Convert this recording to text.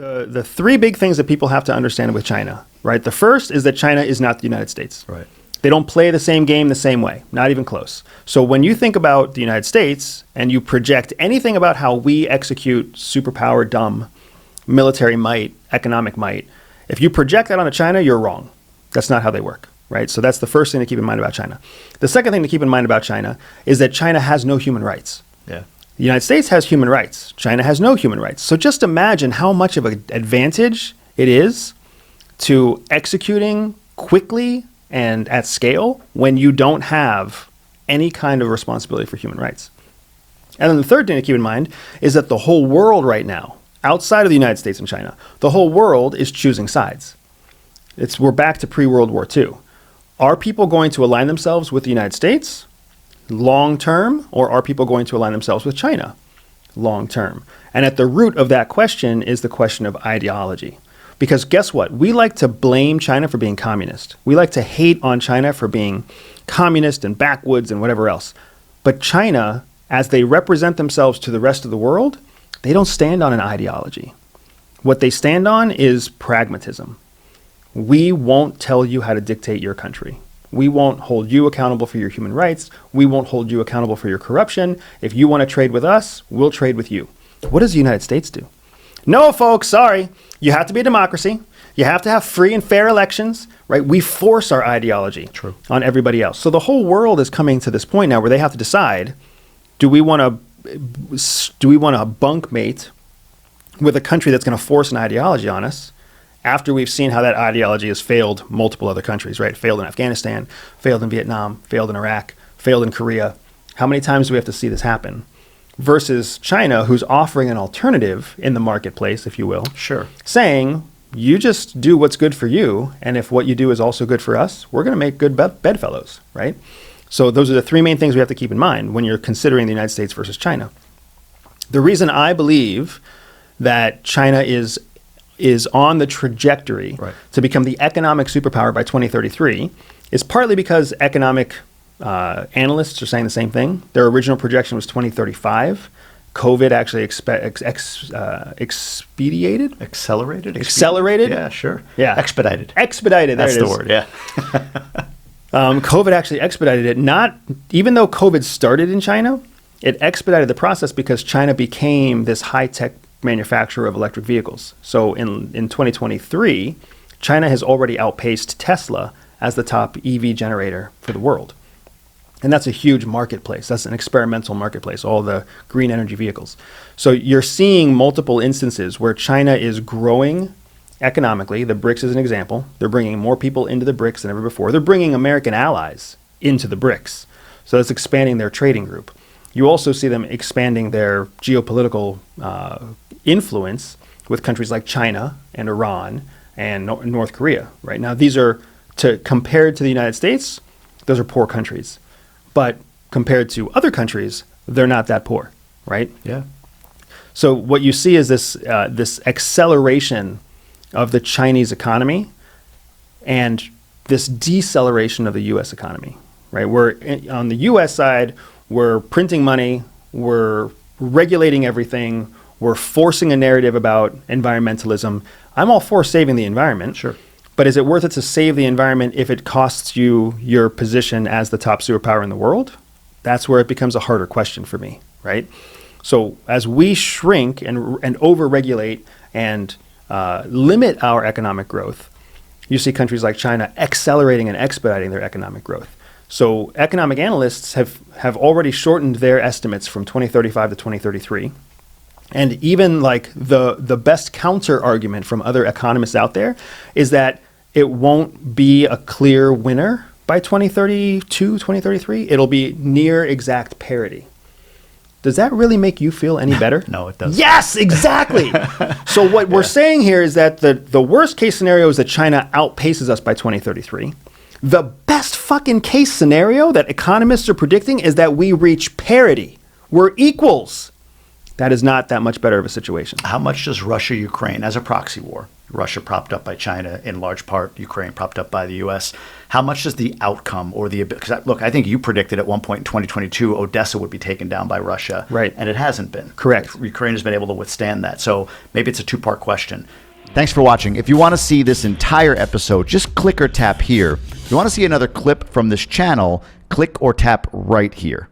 The three big things that people have to understand with China, right? The first is that China is not the United States. Right. They don't play the same game the same way, not even close. So when you think about the United States and you project anything about how we execute superpower, dumb, military might, economic might, if you project that onto China, you're wrong. That's not how they work, right? So that's the first thing to keep in mind about China. The second thing to keep in mind about China is that China has no human rights. Yeah. The United States has human rights. China has no human rights. So just imagine how much of an advantage it is to executing quickly and at scale when you don't have any kind of responsibility for human rights. And then the third thing to keep in mind is that the whole world right now, outside of the United States and China, the whole world is choosing sides. We're back to pre-World War II. Are people going to align themselves with the United States long term, or are people going to align themselves with China long term? And at the root of that question is the question of ideology. Because guess what? We like to blame China for being communist. We like to hate on China for being communist and backwoods and whatever else. But China, as they represent themselves to the rest of the world, they don't stand on an ideology. What they stand on is pragmatism. We won't tell you how to dictate your country. We won't hold you accountable for your human rights. We won't hold you accountable for your corruption. If you want to trade with us, we'll trade with you. What does the United States do? No, folks, sorry. You have to be a democracy. You have to have free and fair elections, right? We force our ideology on everybody else. So the whole world is coming to this point now where they have to decide, do we want to bunkmate with a country that's going to force an ideology on us after we've seen how that ideology has failed multiple other countries, right? Failed in Afghanistan, failed in Vietnam, failed in Iraq, failed in Korea. How many times do we have to see this happen? Versus China, who's offering an alternative in the marketplace, if you will. Sure. Saying, you just do what's good for you, and if what you do is also good for us, we're going to make good bedfellows, right? So those are the three main things we have to keep in mind when you're considering the United States versus China. The reason I believe that China is on the trajectory to become the economic superpower by 2033 is partly because economic analysts are saying the same thing. Their original projection was 2035. COVID actually accelerated. Yeah, sure. Yeah, expedited. That's the word. Yeah. COVID actually expedited it. Not even though COVID started in China, it expedited the process because China became this high-tech manufacturer of electric vehicles. So in 2023, China has already outpaced Tesla as the top EV generator for the world. And that's a huge marketplace. That's an experimental marketplace, all the green energy vehicles. So you're seeing multiple instances where China is growing economically. The BRICS is an example. They're bringing more people into the BRICS than ever before. They're bringing American allies into the BRICS. So that's expanding their trading group. You also see them expanding their geopolitical influence with countries like China and Iran and North Korea. Right now, these are, compared to the United States, those are poor countries. But compared to other countries, they're not that poor, right? Yeah. So what you see is this acceleration of the Chinese economy and this deceleration of the U.S. economy, right? On the U.S. side, we're printing money, we're regulating everything, we're forcing a narrative about environmentalism. I'm all for saving the environment. Sure. But is it worth it to save the environment if it costs you your position as the top superpower in the world? That's where it becomes a harder question for me, right? So as we shrink and over-regulate and limit our economic growth, you see countries like China accelerating and expediting their economic growth. So economic analysts have already shortened their estimates from 2035 to 2033. And even like the best counter argument from other economists out there is that it won't be a clear winner by 2032, 2033. It'll be near exact parity. Does that really make you feel any better? No, it doesn't. Yes, exactly. So what we're saying here is that the worst case scenario is that China outpaces us by 2033. The best fucking case scenario that economists are predicting is that we reach parity. We're equals. that is not that much better of a situation. How much does Russia-Ukraine, as a proxy war, Russia propped up by China, in large part, Ukraine propped up by the U.S., how much does the outcome or the, because look, I think you predicted at one point in 2022, Odessa would be taken down by Russia. Right. And it hasn't been. Correct. Ukraine has been able to withstand that. So maybe it's a two-part question. Thanks for watching. If you want to see this entire episode, just click or tap here. If you want to see another clip from this channel, click or tap right here.